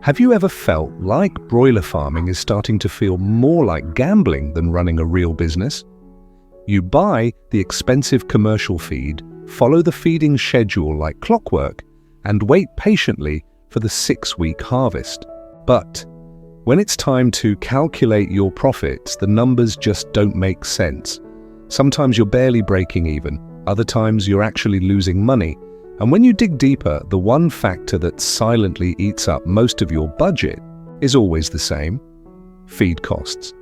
Have you ever felt like broiler farming is starting to feel more like gambling than running a real business? You buy the expensive commercial feed, follow the feeding schedule like clockwork, and wait patiently for the 6-week harvest. But when it's time to calculate your profits, the numbers just don't make sense. Sometimes you're barely breaking even, other times you're actually losing money. And when you dig deeper, the one factor that silently eats up most of your budget is always the same: feed costs.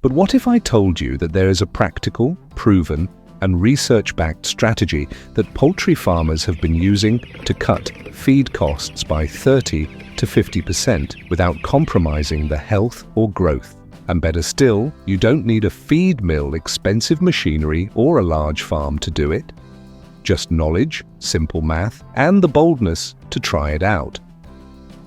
But what if I told you that there is a practical, proven, and research-backed strategy that poultry farmers have been using to cut feed costs by 30 to 50% without compromising the health or growth? And better still, you don't need a feed mill, expensive machinery, or a large farm to do it. Just knowledge, simple math, and the boldness to try it out.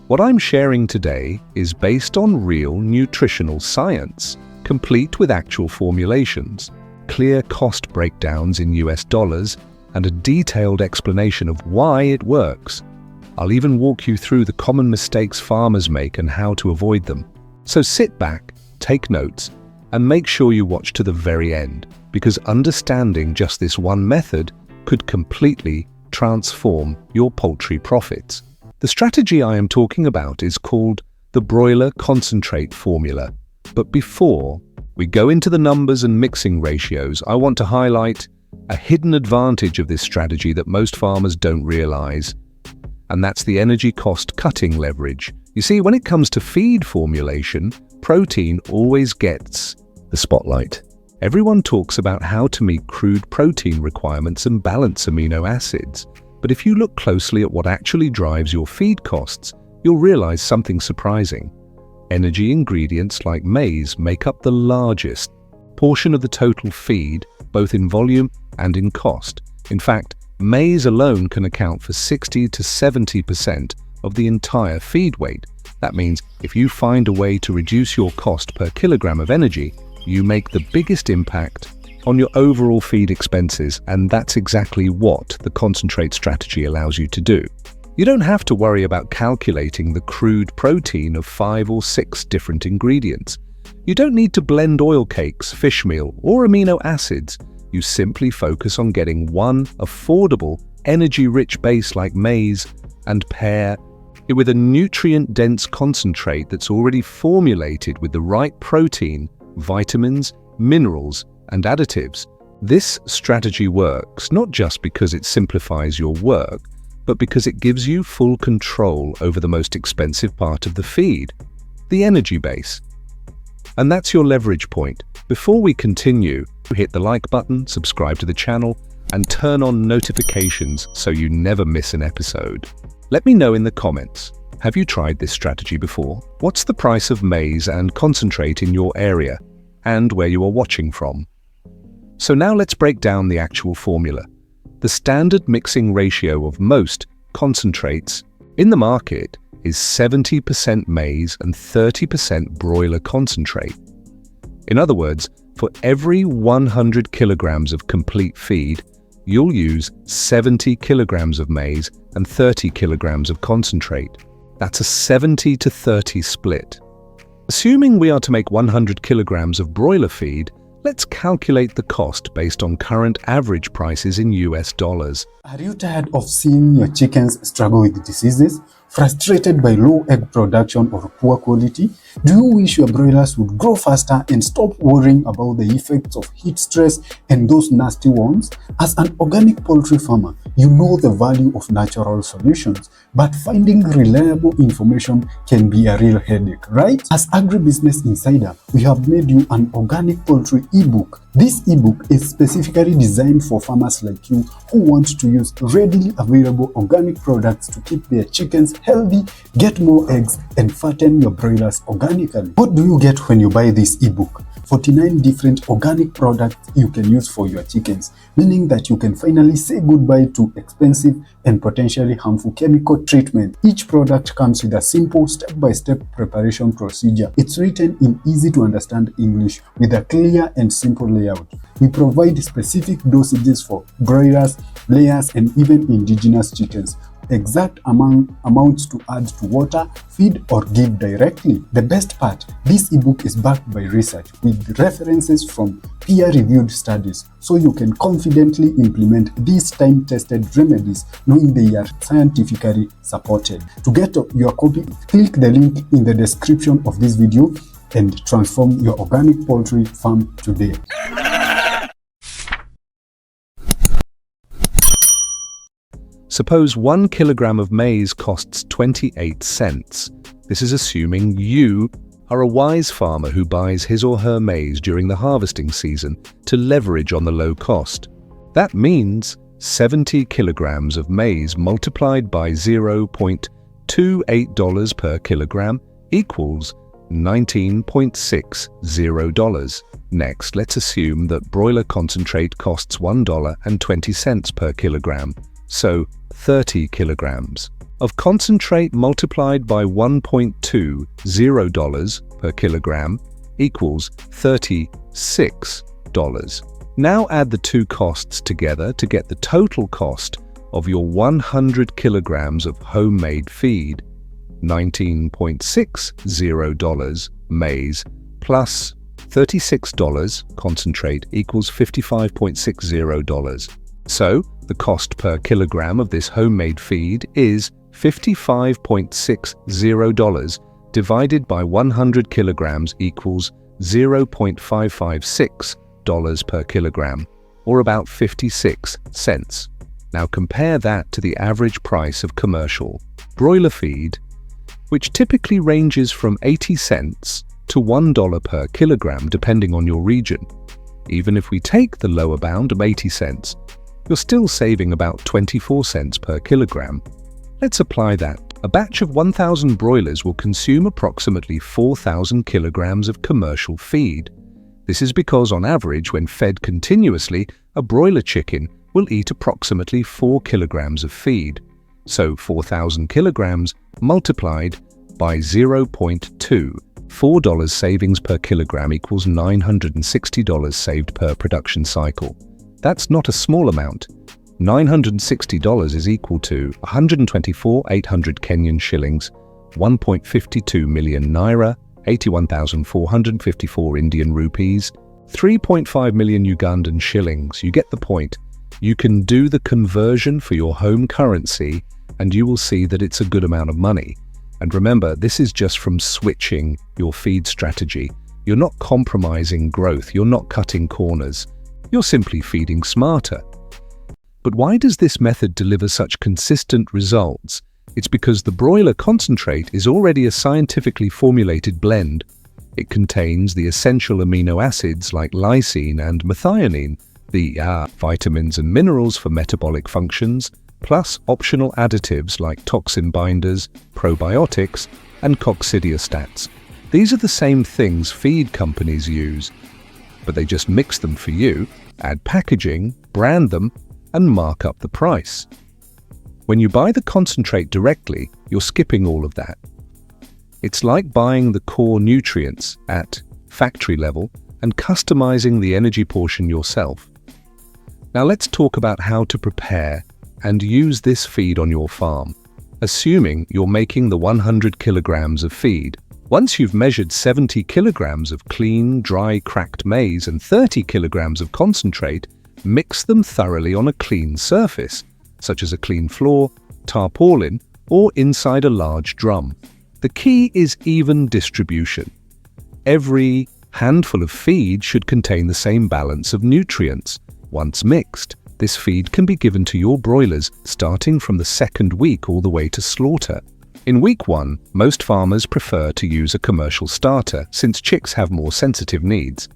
What I'm sharing today is based on real nutritional science, complete with actual formulations, clear cost breakdowns in US dollars, and a detailed explanation of why it works. I'll even walk you through the common mistakes farmers make and how to avoid them. So sit back, take notes, and make sure you watch to the very end, because understanding just this one method could completely transform your poultry profits. The strategy I am talking about is called the broiler concentrate formula. But before we go into the numbers and mixing ratios, I want to highlight a hidden advantage of this strategy that most farmers don't realize, and that's the energy cost cutting leverage. You see, when it comes to feed formulation, protein always gets the spotlight. Everyone talks about how to meet crude protein requirements and balance amino acids. But if you look closely at what actually drives your feed costs, you'll realize something surprising. Energy ingredients like maize make up the largest portion of the total feed, both in volume and in cost. In fact, maize alone can account for 60 to 70% of the entire feed weight. That means if you find a way to reduce your cost per kilogram of energy, you make the biggest impact on your overall feed expenses, and that's exactly what the concentrate strategy allows you to do. You don't have to worry about calculating the crude protein of 5 or 6 different ingredients. You don't need to blend oil cakes, fish meal, or amino acids. You simply focus on getting one affordable, energy-rich base like maize and pair it with a nutrient-dense concentrate that's already formulated with the right protein, vitamins, minerals, and additives. This strategy works not just because it simplifies your work, but because it gives you full control over the most expensive part of the feed, the energy base. And that's your leverage point. Before we continue, hit the like button, subscribe to the channel, and turn on notifications so you never miss an episode. Let me know in the comments, have you tried this strategy before? What's the price of maize and concentrate in your area and where you are watching from? So now let's break down the actual formula. The standard mixing ratio of most concentrates in the market is 70% maize and 30% broiler concentrate. In other words, for every 100 kilograms of complete feed, you'll use 70 kilograms of maize and 30 kilograms of concentrate. That's a 70 to 30 split. Assuming we are to make 100 kilograms of broiler feed, let's calculate the cost based on current average prices in US dollars. Are you tired of seeing your chickens struggle with diseases? Frustrated by low egg production or poor quality? Do you wish your broilers would grow faster and stop worrying about the effects of heat stress and those nasty worms? As an organic poultry farmer, you know the value of natural solutions, but finding reliable information can be a real headache, right? As Agribusiness Insider, we have made you an organic poultry ebook. This ebook is specifically designed for farmers like you who want to use readily available organic products to keep their chickens healthy, get more eggs, and fatten your broilers organically. What do you get when you buy this ebook? 49 different organic products you can use for your chickens, meaning that you can finally say goodbye to expensive and potentially harmful chemical treatment. Each product comes with a simple step-by-step preparation procedure. It's written in easy to understand English with a clear and simple layout. We provide specific dosages for broilers, layers, and even indigenous chickens, exact amounts to add to water, feed, or give directly. The best part, this ebook is backed by research with references from peer-reviewed studies, so you can confidently implement these time-tested remedies knowing they are scientifically supported. To get your copy, click the link in the description of this video and transform your organic poultry farm today. Suppose 1 kilogram of maize costs 28 cents. This is assuming you are a wise farmer who buys his or her maize during the harvesting season to leverage on the low cost. That means 70 kilograms of maize multiplied by $0.28 per kilogram equals $19.60. Next, let's assume that broiler concentrate costs $1.20 per kilogram. So 30 kilograms of concentrate multiplied by $1.20 per kilogram equals $36. Now add the two costs together to get the total cost of your 100 kilograms of homemade feed, $19.60 maize plus $36 concentrate equals $55.60. So, the cost per kilogram of this homemade feed is $55.60 divided by 100 kilograms equals $0.556 per kilogram, or about 56 cents. Now compare that to the average price of commercial broiler feed, which typically ranges from 80 cents to $1 per kilogram depending on your region. Even if we take the lower bound of 80 cents, you're still saving about 24 cents per kilogram. Let's apply that. A batch of 1,000 broilers will consume approximately 4,000 kilograms of commercial feed. This is because on average, when fed continuously, a broiler chicken will eat approximately 4 kilograms of feed. So 4,000 kilograms multiplied by 0.2. $4 savings per kilogram equals $960 saved per production cycle. That's not a small amount. $960 is equal to 124,800 Kenyan shillings, 1.52 million naira, 81,454 Indian rupees, 3.5 million Ugandan shillings. You get the point. You can do the conversion for your home currency and you will see that it's a good amount of money. And remember, this is just from switching your feed strategy. You're not compromising growth. You're not cutting corners. You're simply feeding smarter. But why does this method deliver such consistent results? It's because the broiler concentrate is already a scientifically formulated blend. It contains the essential amino acids like lysine and methionine, the vitamins and minerals for metabolic functions, plus optional additives like toxin binders, probiotics, and coccidiostats. These are the same things feed companies use, but they just mix them for you, add packaging, brand them, and mark up the price. When you buy the concentrate directly, you're skipping all of that. It's like buying the core nutrients at factory level and customizing the energy portion yourself. Now let's talk about how to prepare and use this feed on your farm, assuming you're making the 100 kilograms of feed. Once you've measured 70 kilograms of clean, dry, cracked maize and 30 kilograms of concentrate, mix them thoroughly on a clean surface, such as a clean floor, tarpaulin, or inside a large drum. The key is even distribution. Every handful of feed should contain the same balance of nutrients. Once mixed, this feed can be given to your broilers starting from the second week all the way to slaughter. In week 1, most farmers prefer to use a commercial starter since chicks have more sensitive needs.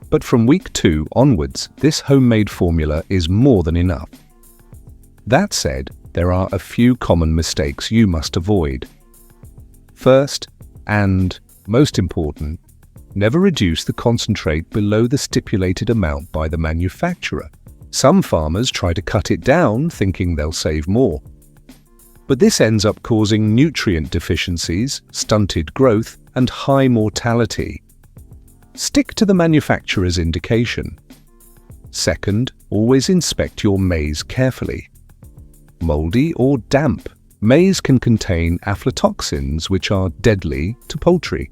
But from week 2 onwards, this homemade formula is more than enough. That said, there are a few common mistakes you must avoid. First, and most important, never reduce the concentrate below the stipulated amount by the manufacturer. Some farmers try to cut it down thinking they'll save more. But this ends up causing nutrient deficiencies, stunted growth, and high mortality. Stick to the manufacturer's indication. Second, always inspect your maize carefully. moldy, or damp. Maize can contain aflatoxins, which are deadly to poultry.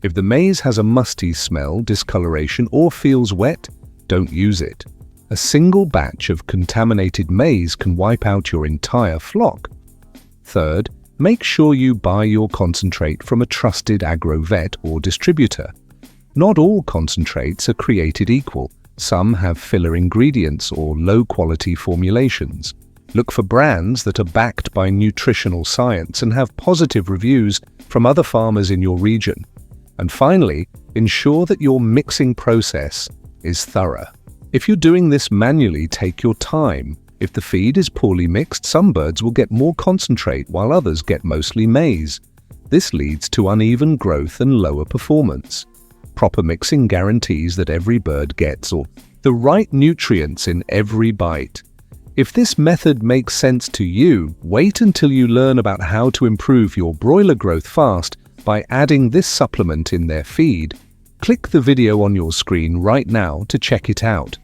If the maize has a musty smell, discoloration, or feels wet, don't use it. A single batch of contaminated maize can wipe out your entire flock. Third, make sure you buy your concentrate from a trusted agrovet or distributor. Not all concentrates are created equal. Some have filler ingredients or low-quality formulations. Look for brands that are backed by nutritional science and have positive reviews from other farmers in your region. And finally, ensure that your mixing process is thorough. If you're doing this manually, take your time. If the feed is poorly mixed, some birds will get more concentrate while others get mostly maize. This leads to uneven growth and lower performance. Proper mixing guarantees that every bird gets the right nutrients in every bite. If this method makes sense to you, wait until you learn about how to improve your broiler growth fast by adding this supplement in their feed. Click the video on your screen right now to check it out.